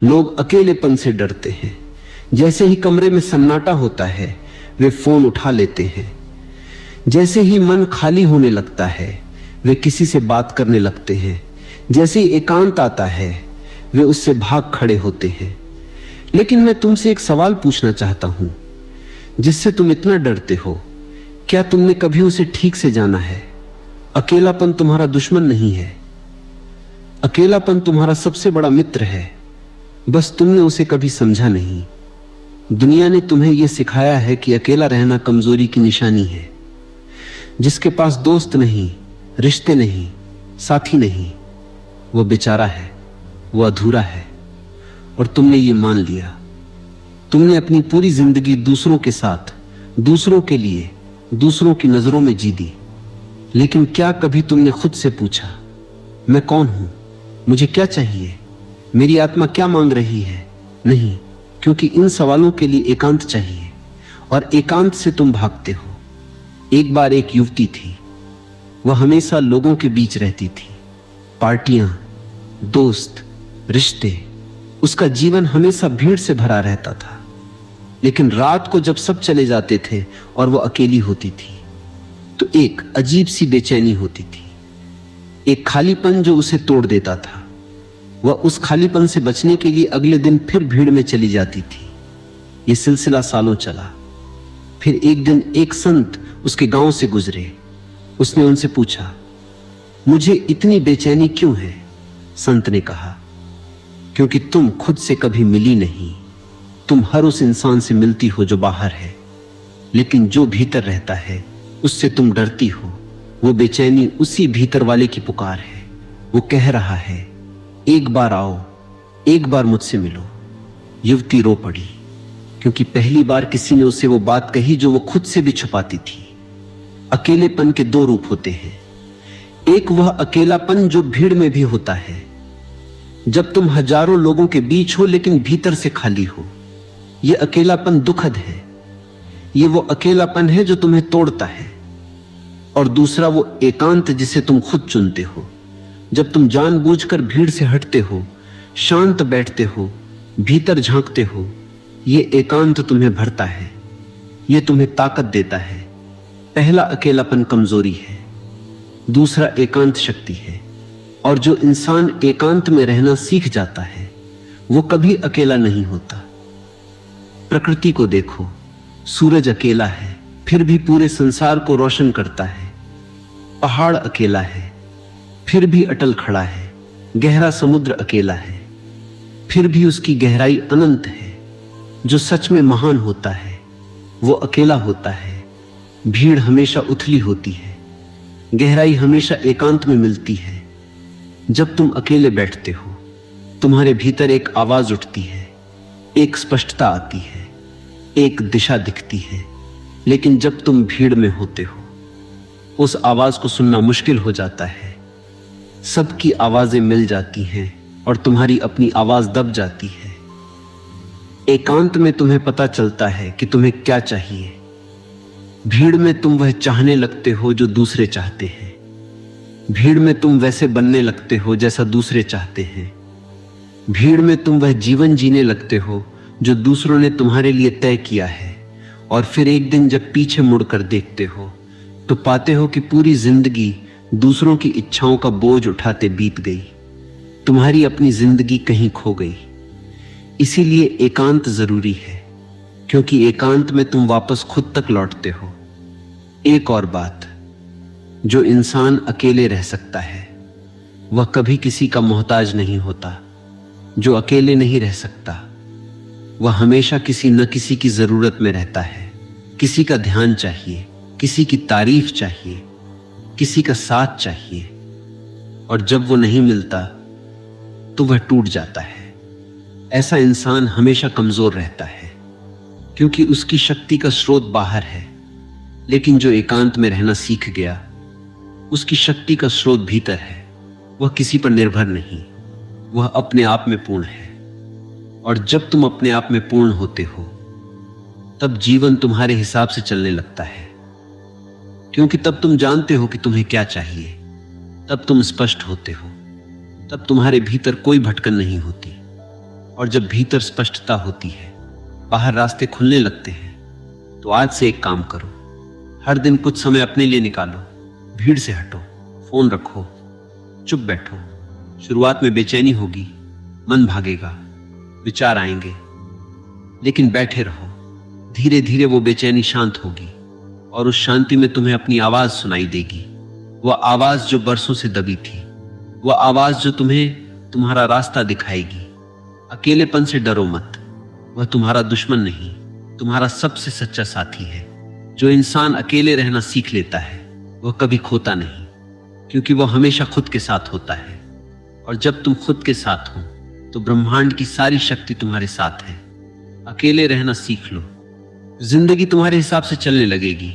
लोग अकेलेपन से डरते हैं। जैसे ही कमरे में सन्नाटा होता है वे फोन उठा लेते हैं। जैसे ही मन खाली होने लगता है वे किसी से बात करने लगते हैं। जैसे ही एकांत आता है वे उससे भाग खड़े होते हैं। लेकिन मैं तुमसे एक सवाल पूछना चाहता हूं, जिससे तुम इतना डरते हो, क्या तुमने कभी उसे ठीक से जाना है? अकेलापन तुम्हारा दुश्मन नहीं है, अकेलापन तुम्हारा सबसे बड़ा मित्र है। बस तुमने उसे कभी समझा नहीं। दुनिया ने तुम्हें यह सिखाया है कि अकेला रहना कमजोरी की निशानी है। जिसके पास दोस्त नहीं, रिश्ते नहीं, साथी नहीं, वो बेचारा है, वो अधूरा है। और तुमने ये मान लिया। तुमने अपनी पूरी जिंदगी दूसरों के साथ, दूसरों के लिए, दूसरों की नजरों में जी दी। लेकिन क्या कभी तुमने खुद से पूछा, मैं कौन हूं, मुझे क्या चाहिए, मेरी आत्मा क्या मांग रही है? नहीं, क्योंकि इन सवालों के लिए एकांत चाहिए, और एकांत से तुम भागते हो। एक बार एक युवती थी, वह हमेशा लोगों के बीच रहती थी। पार्टियां, दोस्त, रिश्ते, उसका जीवन हमेशा भीड़ से भरा रहता था। लेकिन रात को जब सब चले जाते थे और वह अकेली होती थी, तो एक अजीब सी बेचैनी होती थी, एक खालीपन जो उसे तोड़ देता था। वह उस खालीपन से बचने के लिए अगले दिन फिर भीड़ में चली जाती थी। यह सिलसिला सालों चला। फिर एक दिन एक संत उसके गांव से गुजरे। उसने उनसे पूछा, मुझे इतनी बेचैनी क्यों है? संत ने कहा, क्योंकि तुम खुद से कभी मिली नहीं। तुम हर उस इंसान से मिलती हो जो बाहर है, लेकिन जो भीतर रहता है उससे तुम डरती हो। वो बेचैनी उसी भीतर वाले की पुकार है। वो कह रहा है, एक बार आओ, एक बार मुझसे मिलो। युवती रो पड़ी, क्योंकि पहली बार किसी ने उसे वो बात कही जो वो खुद से भी छुपाती थी। अकेलेपन के दो रूप होते हैं। एक वह अकेलापन जो भीड़ में भी होता है, जब तुम हजारों लोगों के बीच हो लेकिन भीतर से खाली हो। यह अकेलापन दुखद है। यह वो अकेलापन है जो तुम्हें तोड़ता है। और दूसरा वो एकांत जिसे तुम खुद चुनते हो। जब तुम जानबूझकर भीड़ से हटते हो, शांत बैठते हो, भीतर झांकते हो, यह एकांत तुम्हें भरता है, यह तुम्हें ताकत देता है। पहला अकेलापन कमजोरी है, दूसरा एकांत शक्ति है। और जो इंसान एकांत में रहना सीख जाता है वो कभी अकेला नहीं होता। प्रकृति को देखो, सूरज अकेला है फिर भी पूरे संसार को रोशन करता है। पहाड़ अकेला है फिर भी अटल खड़ा है। गहरा समुद्र अकेला है फिर भी उसकी गहराई अनंत है। जो सच में महान होता है वो अकेला होता है। भीड़ हमेशा उथली होती है, गहराई हमेशा एकांत में मिलती है। जब तुम अकेले बैठते हो, तुम्हारे भीतर एक आवाज उठती है, एक स्पष्टता आती है, एक दिशा दिखती है। लेकिन जब तुम भीड़ में होते हो, उस आवाज को सुनना मुश्किल हो जाता है। सबकी आवाजें मिल जाती हैं और तुम्हारी अपनी आवाज दब जाती है। एकांत में तुम्हें पता चलता है कि तुम्हें क्या चाहिए। भीड़ में तुम वह चाहने लगते हो जो दूसरे चाहते हैं। भीड़ में तुम वैसे बनने लगते हो जैसा दूसरे चाहते हैं। भीड़ में तुम वह जीवन जीने लगते हो जो दूसरों ने तुम्हारे लिए तय किया है। और फिर एक दिन जब पीछे मुड़कर देखते हो तो पाते हो कि पूरी जिंदगी दूसरों की इच्छाओं का बोझ उठाते बीत गई। तुम्हारी अपनी जिंदगी कहीं खो गई। इसीलिए एकांत जरूरी है, क्योंकि एकांत में तुम वापस खुद तक लौटते हो। एक और बात, जो इंसान अकेले रह सकता है वह कभी किसी का मोहताज नहीं होता। जो अकेले नहीं रह सकता वह हमेशा किसी न किसी की जरूरत में रहता है। किसी का ध्यान चाहिए, किसी की तारीफ चाहिए, किसी का साथ चाहिए। और जब वो नहीं मिलता तो वह टूट जाता है। ऐसा इंसान हमेशा कमजोर रहता है, क्योंकि उसकी शक्ति का स्रोत बाहर है। लेकिन जो एकांत में रहना सीख गया, उसकी शक्ति का स्रोत भीतर है। वह किसी पर निर्भर नहीं, वह अपने आप में पूर्ण है। और जब तुम अपने आप में पूर्ण होते हो, तब जीवन तुम्हारे हिसाब से चलने लगता है, क्योंकि तब तुम जानते हो कि तुम्हें क्या चाहिए। तब तुम स्पष्ट होते हो, तब तुम्हारे भीतर कोई भटकन नहीं होती। और जब भीतर स्पष्टता होती है, बाहर रास्ते खुलने लगते हैं। तो आज से एक काम करो, हर दिन कुछ समय अपने लिए निकालो, भीड़ से हटो, फोन रखो, चुप बैठो। शुरुआत में बेचैनी होगी, मन भागेगा, विचार आएंगे, लेकिन बैठे रहो। धीरे धीरे वो बेचैनी शांत होगी और उस शांति में तुम्हें अपनी आवाज सुनाई देगी। वह आवाज जो बरसों से दबी थी, वह आवाज जो तुम्हें तुम्हारा रास्ता दिखाएगी। अकेलेपन से डरो मत, वह तुम्हारा दुश्मन नहीं, तुम्हारा सबसे सच्चा साथी है। जो इंसान अकेले रहना सीख लेता है वह कभी खोता नहीं, क्योंकि वह हमेशा खुद के साथ होता है। और जब तुम खुद के साथ हो तो ब्रह्मांड की सारी शक्ति तुम्हारे साथ है। अकेले रहना सीख लो, जिंदगी तुम्हारे हिसाब से चलने लगेगी।